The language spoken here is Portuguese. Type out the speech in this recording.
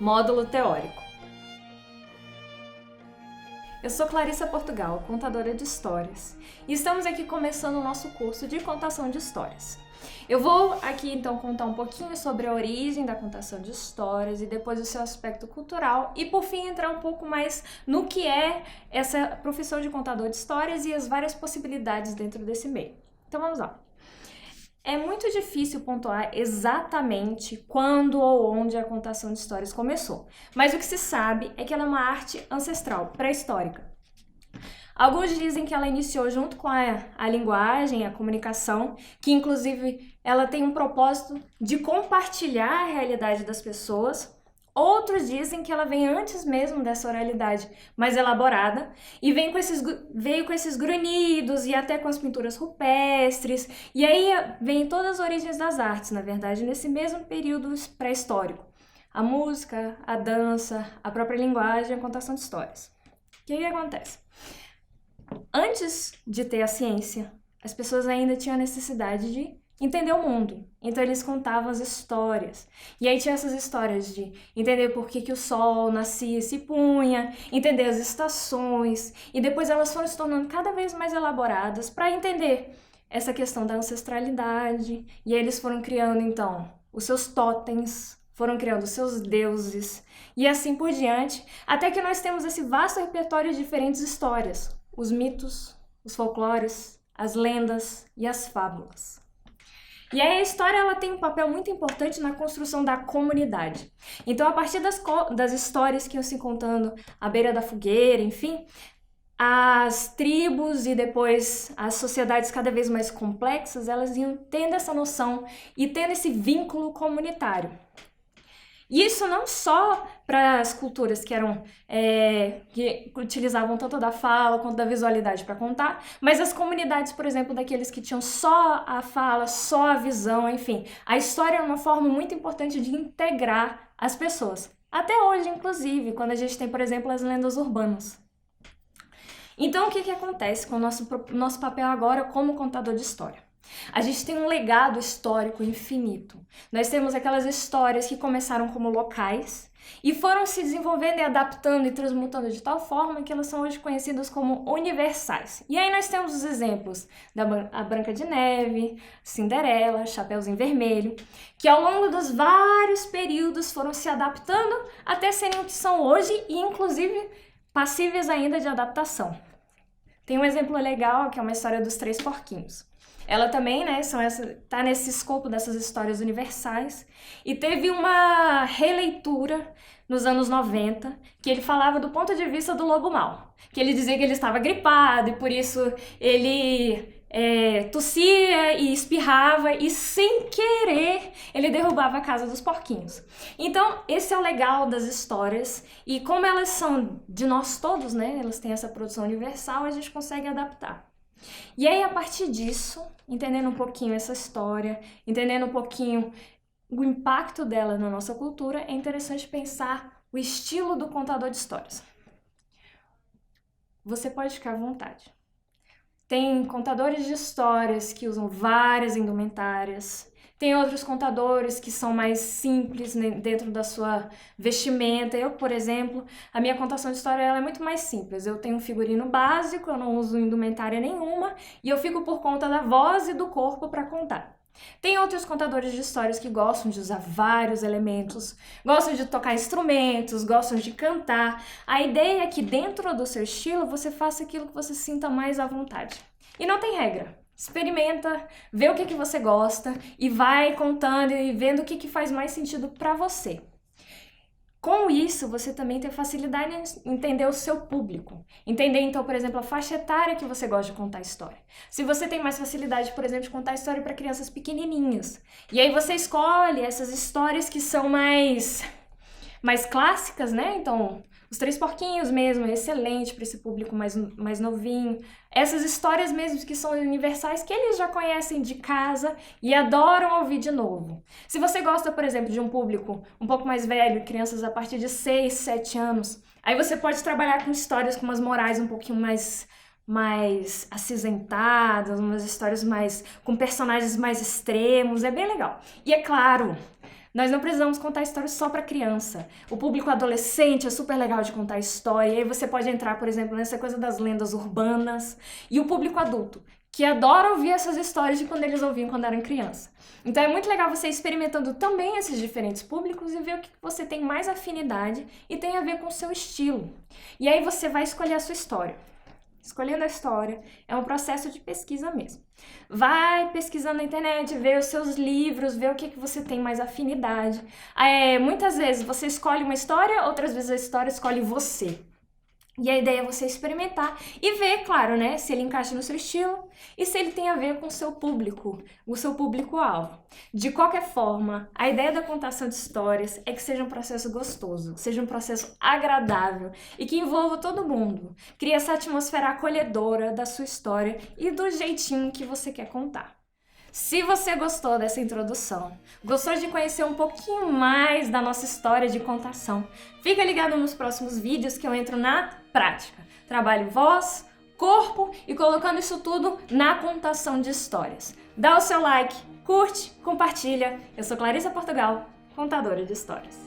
Módulo teórico. Eu sou Clarissa Portugal, contadora de histórias, e estamos aqui começando o nosso curso de contação de histórias. Eu vou aqui então contar um pouquinho sobre a origem da contação de histórias e depois o seu aspecto cultural e por fim entrar um pouco mais no que é essa profissão de contador de histórias e as várias possibilidades dentro desse meio. Então vamos lá. É muito difícil pontuar exatamente quando ou onde a contação de histórias começou, mas o que se sabe é que ela é uma arte ancestral, pré-histórica. Alguns dizem que ela iniciou junto com a linguagem, a comunicação, que inclusive ela tem um propósito de compartilhar a realidade das pessoas. Outros dizem que ela vem antes mesmo dessa oralidade mais elaborada e veio com esses grunhidos e até com as pinturas rupestres. E aí vem todas as origens das artes, na verdade, nesse mesmo período pré-histórico. A música, a dança, a própria linguagem, a contação de histórias. O que acontece? Antes de ter a ciência, as pessoas ainda tinham a necessidade de entender o mundo. Então eles contavam as histórias. E aí tinha essas histórias de entender por que o sol nascia e se punha, entender as estações, e depois elas foram se tornando cada vez mais elaboradas para entender essa questão da ancestralidade. E aí eles foram criando então os seus totens, foram criando os seus deuses e assim por diante, até que nós temos esse vasto repertório de diferentes histórias, os mitos, os folclores, as lendas e as fábulas. E aí a história ela tem um papel muito importante na construção da comunidade. Então, a partir das histórias que iam se contando à beira da fogueira, enfim, as tribos e depois as sociedades cada vez mais complexas, elas iam tendo essa noção e tendo esse vínculo comunitário. E isso não só para as culturas que que utilizavam tanto da fala quanto da visualidade para contar, mas as comunidades, por exemplo, daqueles que tinham só a fala, só a visão, enfim. A história é uma forma muito importante de integrar as pessoas. Até hoje, inclusive, quando a gente tem, por exemplo, as lendas urbanas. Então, o que acontece com o nosso papel agora como contador de história? A gente tem um legado histórico infinito. Nós temos aquelas histórias que começaram como locais e foram se desenvolvendo e adaptando e transmutando de tal forma que elas são hoje conhecidas como universais. E aí nós temos os exemplos da a Branca de Neve, Cinderela, Chapeuzinho Vermelho, que ao longo dos vários períodos foram se adaptando até serem o que são hoje e inclusive passíveis ainda de adaptação. Tem um exemplo legal que é uma história dos Três Porquinhos. Ela também, tá nesse escopo dessas histórias universais e teve uma releitura nos anos 90 que ele falava do ponto de vista do lobo mau, que ele dizia que ele estava gripado e por isso ele tossia e espirrava e sem querer ele derrubava a casa dos porquinhos. Então esse é o legal das histórias e como elas são de nós todos, né, elas têm essa produção universal, a gente consegue adaptar. E aí, a partir disso, entendendo um pouquinho essa história, entendendo um pouquinho o impacto dela na nossa cultura, é interessante pensar o estilo do contador de histórias. Você pode ficar à vontade. Tem contadores de histórias que usam várias indumentárias, tem outros contadores que são mais simples, né, dentro da sua vestimenta. Eu, por exemplo, a minha contação de história ela é muito mais simples. Eu tenho um figurino básico, eu não uso indumentária nenhuma e eu fico por conta da voz e do corpo para contar. Tem outros contadores de histórias que gostam de usar vários elementos, gostam de tocar instrumentos, gostam de cantar. A ideia é que dentro do seu estilo você faça aquilo que você sinta mais à vontade. E não tem regra. Experimenta, vê o que você gosta e vai contando e vendo o que faz mais sentido para você. Com isso, você também tem facilidade em entender o seu público. Entender, então, por exemplo, a faixa etária que você gosta de contar história. Se você tem mais facilidade, por exemplo, de contar história para crianças pequenininhas. E aí você escolhe essas histórias que são mais clássicas, né? Então, Os Três Porquinhos mesmo, é excelente para esse público mais novinho. Essas histórias mesmo que são universais, que eles já conhecem de casa e adoram ouvir de novo. Se você gosta, por exemplo, de um público um pouco mais velho, crianças a partir de 6, 7 anos, aí você pode trabalhar com histórias com umas morais um pouquinho mais acinzentadas, umas histórias com personagens mais extremos, é bem legal. E é claro, Nós não precisamos contar histórias só para criança. O público adolescente é super legal de contar história. E aí você pode entrar, por exemplo, nessa coisa das lendas urbanas. E o público adulto, que adora ouvir essas histórias de quando eles ouviam quando eram criança. Então é muito legal você ir experimentando também esses diferentes públicos e ver o que você tem mais afinidade e tem a ver com o seu estilo. E aí você vai escolher a sua história. Escolhendo a história é um processo de pesquisa mesmo. Vai pesquisando na internet, vê os seus livros, vê o que você tem mais afinidade. Muitas vezes você escolhe uma história, outras vezes a história escolhe você. E a ideia é você experimentar e ver, claro, né, se ele encaixa no seu estilo e se ele tem a ver com o seu público, o seu público-alvo. De qualquer forma, a ideia da contação de histórias é que seja um processo gostoso, seja um processo agradável e que envolva todo mundo. Crie essa atmosfera acolhedora da sua história e do jeitinho que você quer contar. Se você gostou dessa introdução, gostou de conhecer um pouquinho mais da nossa história de contação, fica ligado nos próximos vídeos que eu entro na prática. Trabalho voz, corpo e colocando isso tudo na contação de histórias. Dá o seu like, curte, compartilha. Eu sou Clarissa Portugal, contadora de histórias.